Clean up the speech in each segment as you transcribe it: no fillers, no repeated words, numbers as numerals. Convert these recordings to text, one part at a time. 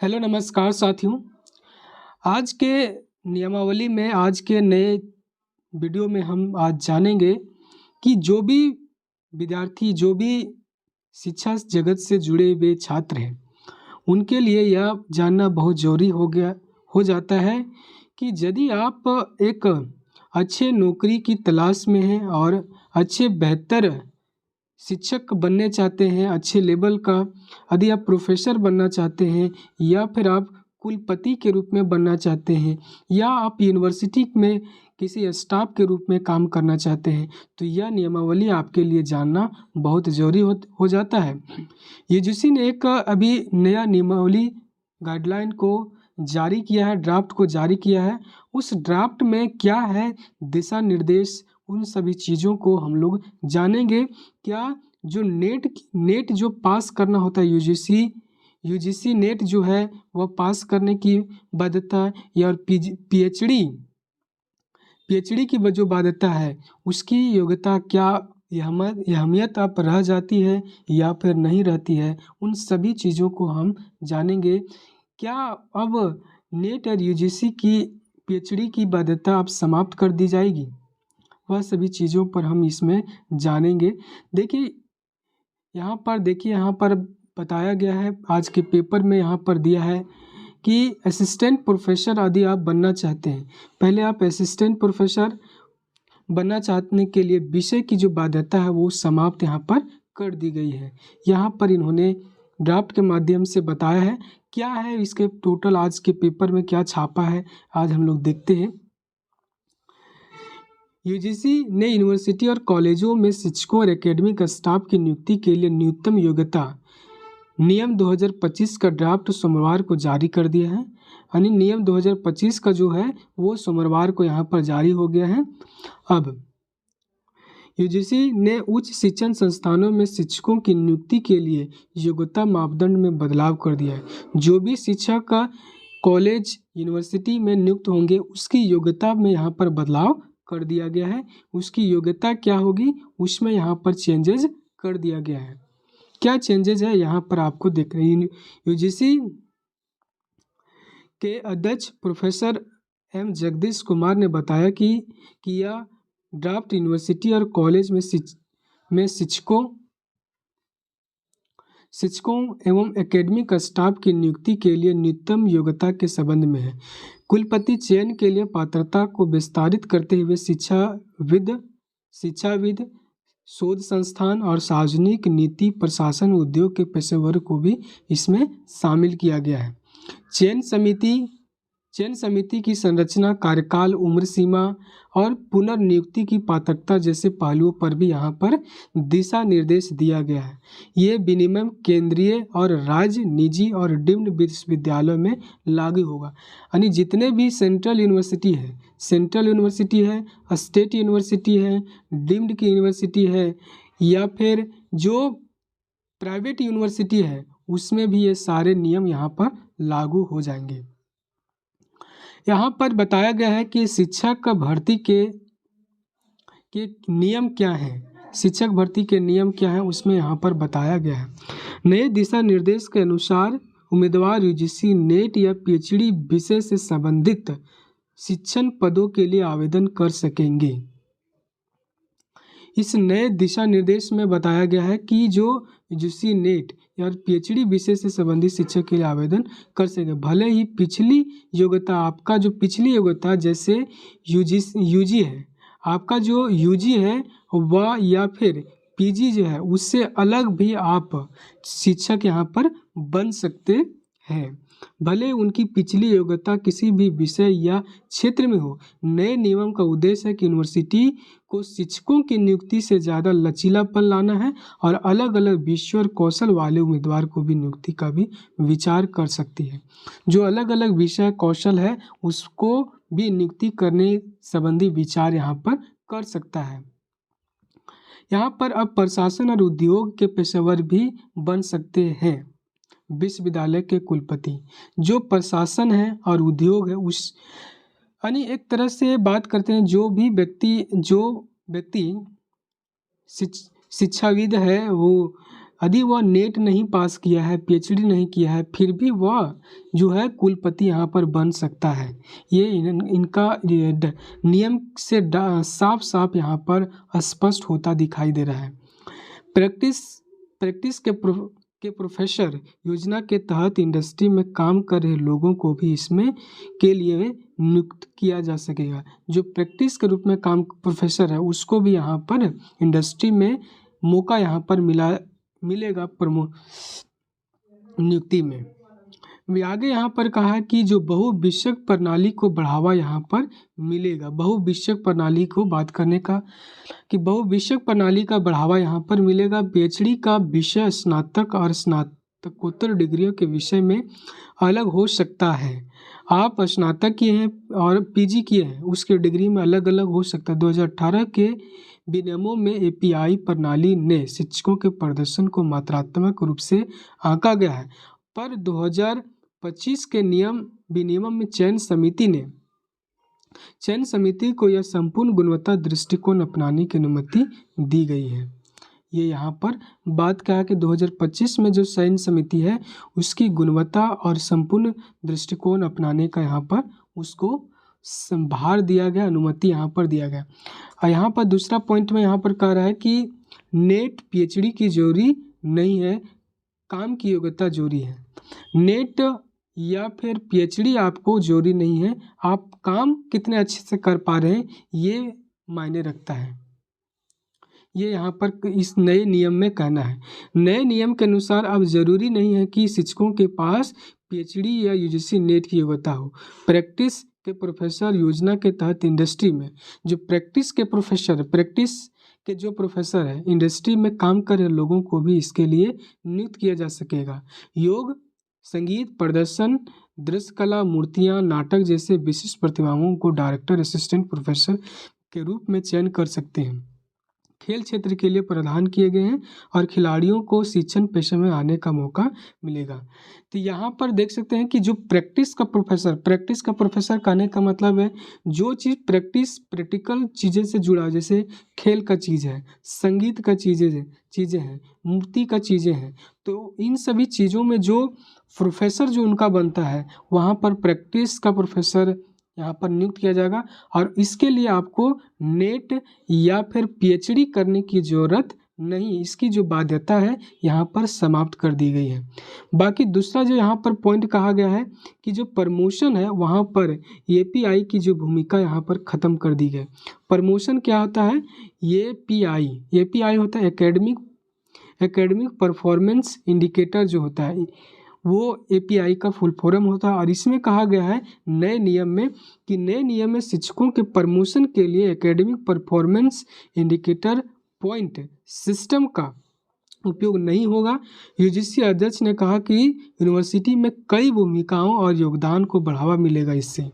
Hello नमस्कार साथियों। आज के नियमावली में आज के नए वीडियो में हम आज जानेंगे कि जो भी विद्यार्थी जो भी शिक्षा जगत से जुड़े हुए छात्र हैं उनके लिए यह जानना बहुत ज़रूरी हो जाता है कि यदि आप एक अच्छे नौकरी की तलाश में हैं और अच्छे बेहतर शिक्षक बनने चाहते हैं, अच्छे लेवल का यदि आप प्रोफेसर बनना चाहते हैं या फिर आप कुलपति के रूप में बनना चाहते हैं या आप यूनिवर्सिटी में किसी स्टाफ के रूप में काम करना चाहते हैं, तो यह नियमावली आपके लिए जानना बहुत ज़रूरी हो जाता है। यूजीसी ने एक अभी नया नियमावली गाइडलाइन को जारी किया है, ड्राफ्ट को जारी किया है। उस ड्राफ्ट में क्या है दिशा निर्देश, उन सभी चीज़ों को हम लोग जानेंगे। क्या जो नेट जो पास करना होता है यूजीसी नेट जो है वह पास करने की बाध्यता है या पीएचडी की जो बाध्यता है उसकी योग्यता क्या अहमियत अब रह जाती है या फिर नहीं रहती है, उन सभी चीज़ों को हम जानेंगे। क्या अब नेट और यूजीसी की पीएचडी की बाध्यता अब समाप्त कर दी जाएगी, वह सभी चीज़ों पर हम इसमें जानेंगे। देखिए यहाँ पर बताया गया है, आज के पेपर में यहाँ पर दिया है कि असिस्टेंट प्रोफेसर यदि आप बनना चाहते हैं, पहले आप असिस्टेंट प्रोफेसर बनना चाहने के लिए विषय की जो बाध्यता है वो समाप्त यहाँ पर कर दी गई है। यहाँ पर इन्होंने ड्राफ्ट के माध्यम से बताया है क्या है इसके टोटल आज के पेपर में क्या छापा है, आज हम लोग देखते हैं। यूजीसी ने यूनिवर्सिटी और कॉलेजों में शिक्षकों और एकेडमिक स्टाफ की नियुक्ति के लिए न्यूनतम योग्यता नियम 2025 का ड्राफ्ट सोमवार को जारी कर दिया है। यानी नियम 2025 का जो है वो सोमवार को यहाँ पर जारी हो गया है। अब यूजीसी ने उच्च शिक्षण संस्थानों में शिक्षकों की नियुक्ति के लिए योग्यता मापदंड में बदलाव कर दिया है। जो भी शिक्षक कॉलेज यूनिवर्सिटी में नियुक्त होंगे उसकी योग्यता में यहाँ पर बदलाव कर दिया गया है। उसकी योग्यता क्या होगी उसमें यहाँ पर चेंजेस कर दिया गया है। क्या चेंजेस है यहाँ पर आपको देख रहे हैं। यूजीसी के अध्यक्ष प्रोफेसर एम जगदीश कुमार ने बताया कि यह ड्राफ्ट यूनिवर्सिटी और कॉलेज में शिक्षकों एवं एकेडमिक स्टाफ की नियुक्ति के लिए न्यूनतम योग्यता के संबंध में है। कुलपति चयन के लिए पात्रता को विस्तारित करते हुए शिक्षाविद, शोध संस्थान और सार्वजनिक नीति प्रशासन उद्योग के पेशेवर को भी इसमें शामिल किया गया है। चयन समिति की संरचना, कार्यकाल, उम्र सीमा और पुनर्नियुक्ति की पात्रता जैसे पहलुओं पर भी यहाँ पर दिशा निर्देश दिया गया है। ये विनियमन केंद्रीय और राज्य, निजी और डीम्ड विश्वविद्यालयों में लागू होगा। यानी जितने भी सेंट्रल यूनिवर्सिटी है, स्टेट यूनिवर्सिटी है, डीम्ड की यूनिवर्सिटी है या फिर जो प्राइवेट यूनिवर्सिटी है उसमें भी ये सारे नियम यहाँ पर लागू हो जाएंगे। यहाँ पर बताया गया है कि शिक्षक भर्ती के नियम क्या हैं, शिक्षक भर्ती के नियम क्या हैं उसमें यहाँ पर बताया गया है। नए दिशा निर्देश के अनुसार उम्मीदवार यूजीसी नेट या पीएचडी विषय से संबंधित शिक्षण पदों के लिए आवेदन कर सकेंगे। इस नए दिशा निर्देश में बताया गया है कि जो यूजीसी नेट या पीएचडी विषय से संबंधित शिक्षक के लिए आवेदन कर सकेंगे। भले ही पिछली योग्यता आपका जो पिछली योग्यता जैसे यूजी है, आपका जो यूजी है वह या फिर पीजी जो है उससे अलग भी आप शिक्षक यहाँ पर बन सकते हैं, भले उनकी पिछली योग्यता किसी भी विषय या क्षेत्र में हो। नए नियम का उद्देश्य है कि यूनिवर्सिटी को शिक्षकों की नियुक्ति से ज़्यादा लचीलापन लाना है और अलग अलग विषय और कौशल वाले उम्मीदवार को भी नियुक्ति का भी विचार कर सकती है। जो अलग अलग विषय कौशल है उसको भी नियुक्ति करने संबंधी विचार यहाँ पर कर सकता है। यहाँ पर अब प्रशासन और उद्योग के पेशेवर भी बन सकते हैं। विश्वविद्यालय के कुलपति जो प्रशासन है और उद्योग है उस यानी एक तरह से बात करते हैं जो व्यक्ति शिक्षाविद है वो यदि वह नेट नहीं पास किया है, पीएचडी नहीं किया है, फिर भी वह जो है कुलपति यहाँ पर बन सकता है। ये इनका नियम से साफ साफ यहाँ पर स्पष्ट होता दिखाई दे रहा है। प्रैक्टिस के प्रोफेसर योजना के तहत इंडस्ट्री में काम कर रहे लोगों को भी इसमें के लिए नियुक्त किया जा सकेगा। जो प्रैक्टिस के रूप में काम प्रोफेसर है उसको भी यहाँ पर इंडस्ट्री में मौका यहाँ पर मिलेगा नियुक्ति में। आगे यहाँ पर कहा है कि जो बहुविषयक प्रणाली को बढ़ावा यहाँ पर मिलेगा। बहुविषयक प्रणाली को बात करने का कि बहुविषयक प्रणाली का बढ़ावा यहाँ पर मिलेगा। पीएचडी का विषय स्नातक और स्नातकोत्तर डिग्रियों के विषय में अलग हो सकता है। आप स्नातक किए हैं और पीजी किए हैं, उसके डिग्री में अलग अलग हो सकता है। 2018 के विनियमों में एपीआई प्रणाली ने शिक्षकों के प्रदर्शन को मात्रात्मक रूप से आंका गया है, पर 2025 के विनियम में चयन समिति को यह संपूर्ण गुणवत्ता दृष्टिकोण अपनाने की अनुमति दी गई है। ये यहाँ पर बात क्या है कि 2025 में जो चयन समिति है उसकी गुणवत्ता और संपूर्ण दृष्टिकोण अपनाने का यहाँ पर उसको संभार दिया गया, अनुमति यहाँ पर दिया गया। और यहाँ पर दूसरा पॉइंट में यहाँ पर कह रहा है कि नेट पीएचडी की जरूरी नहीं है, काम की योग्यता जरूरी है। नेट या फिर पीएचडी आपको जरूरी नहीं है, आप काम कितने अच्छे से कर पा रहे हैं ये मायने रखता है। ये यहाँ पर इस नए नियम में कहना है। नए नियम के अनुसार अब जरूरी नहीं है कि शिक्षकों के पास पीएचडी या यूजीसी नेट की योग्यता हो। प्रैक्टिस के प्रोफेसर योजना के तहत इंडस्ट्री में जो प्रैक्टिस के जो प्रोफेसर है इंडस्ट्री में काम कर रहे लोगों को भी इसके लिए नियुक्त किया जा सकेगा। योग, संगीत, प्रदर्शन, दृश्य कला, मूर्तियाँ, नाटक जैसे विशिष्ट प्रतिभाओं को डायरेक्टर असिस्टेंट प्रोफेसर के रूप में चयन कर सकते हैं। खेल क्षेत्र के लिए प्रावधान किए गए हैं और खिलाड़ियों को शिक्षण पेशे में आने का मौका मिलेगा। तो यहाँ पर देख सकते हैं कि जो प्रैक्टिस का प्रोफेसर कहने का मतलब है जो चीज़ प्रैक्टिकल चीज़ें से जुड़ा, जैसे खेल का चीज़ है, संगीत का चीज़ें हैं, मूर्ति का चीज़ें हैं, तो इन सभी चीज़ों में जो प्रोफेसर जो उनका बनता है वहाँ पर प्रैक्टिस का प्रोफेसर यहाँ पर नियुक्त किया जाएगा। और इसके लिए आपको नेट या फिर पीएचडी करने की ज़रूरत नहीं, इसकी जो बाध्यता है यहाँ पर समाप्त कर दी गई है। बाकी दूसरा जो यहाँ पर पॉइंट कहा गया है कि जो प्रमोशन है वहाँ पर एपीआई की जो भूमिका यहाँ पर ख़त्म कर दी गई। प्रमोशन क्या होता है? एपीआई होता है एकेडमिक परफॉर्मेंस इंडिकेटर जो होता है वो एपीआई का फुल फॉर्म होता है। और इसमें कहा गया है नए नियम में शिक्षकों के प्रमोशन के लिए academic performance indicator point system का उपयोग नहीं होगा। यूजीसी अध्यक्ष ने कहा कि यूनिवर्सिटी में कई भूमिकाओं और योगदान को बढ़ावा मिलेगा इससे।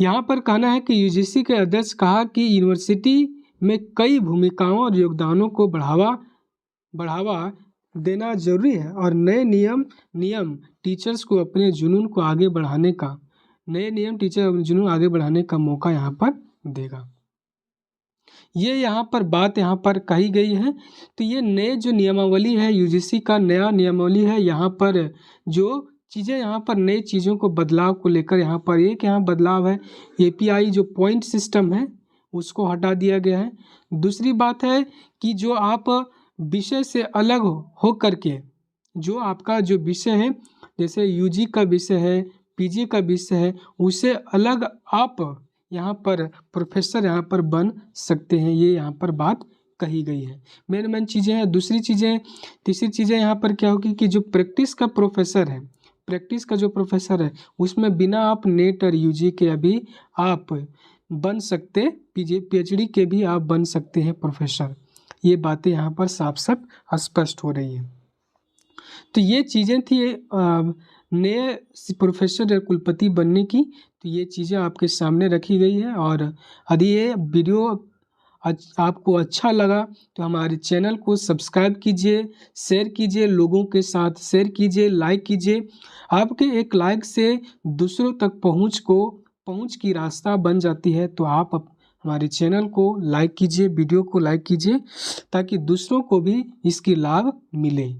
यहाँ पर कहना है कि यूजीसी के अध्यक्ष कहा कि यूनिवर्सिटी में कई भूमिकाओं और योगदानों को बढ़ावा देना जरूरी है और नए नियम टीचर्स को अपने जुनून को आगे बढ़ाने का मौका यहाँ पर देगा। ये यहाँ पर बात यहाँ पर कही गई है। तो ये नए जो नियमावली है, यूजीसी का नया नियमावली है, यहाँ पर जो चीज़ें यहाँ पर नई चीज़ों को बदलाव को लेकर यहाँ पर एक बदलाव है, एपीआई जो पॉइंट सिस्टम है उसको हटा दिया गया है। दूसरी बात है कि जो आप विषय से अलग हो करके जो आपका जो विषय है, जैसे यूजी का विषय है, पीजी का विषय है, उसे अलग आप यहाँ पर प्रोफेसर यहाँ पर बन सकते हैं। ये यहाँ पर बात कही गई है। मेन चीज़ें हैं। तीसरी चीज़ें यहाँ पर क्या होगी कि जो प्रैक्टिस का जो प्रोफेसर है उसमें बिना आप नेट और यूजी के अभी आप बन सकते, पीएचडी के भी आप बन सकते हैं प्रोफेसर। ये बातें यहाँ पर साफ स्पष्ट हो रही हैं। तो ये चीज़ें थी नए प्रोफेसर या कुलपति बनने की। तो ये चीज़ें आपके सामने रखी गई है। और यदि ये वीडियो आपको अच्छा लगा तो हमारे चैनल को सब्सक्राइब कीजिए, शेयर कीजिए, लोगों के साथ शेयर कीजिए, लाइक कीजिए। आपके एक लाइक से दूसरों तक पहुँच की रास्ता बन जाती है। तो आप हमारे चैनल को लाइक कीजिए, वीडियो को लाइक कीजिए ताकि दूसरों को भी इसकी लाभ मिले।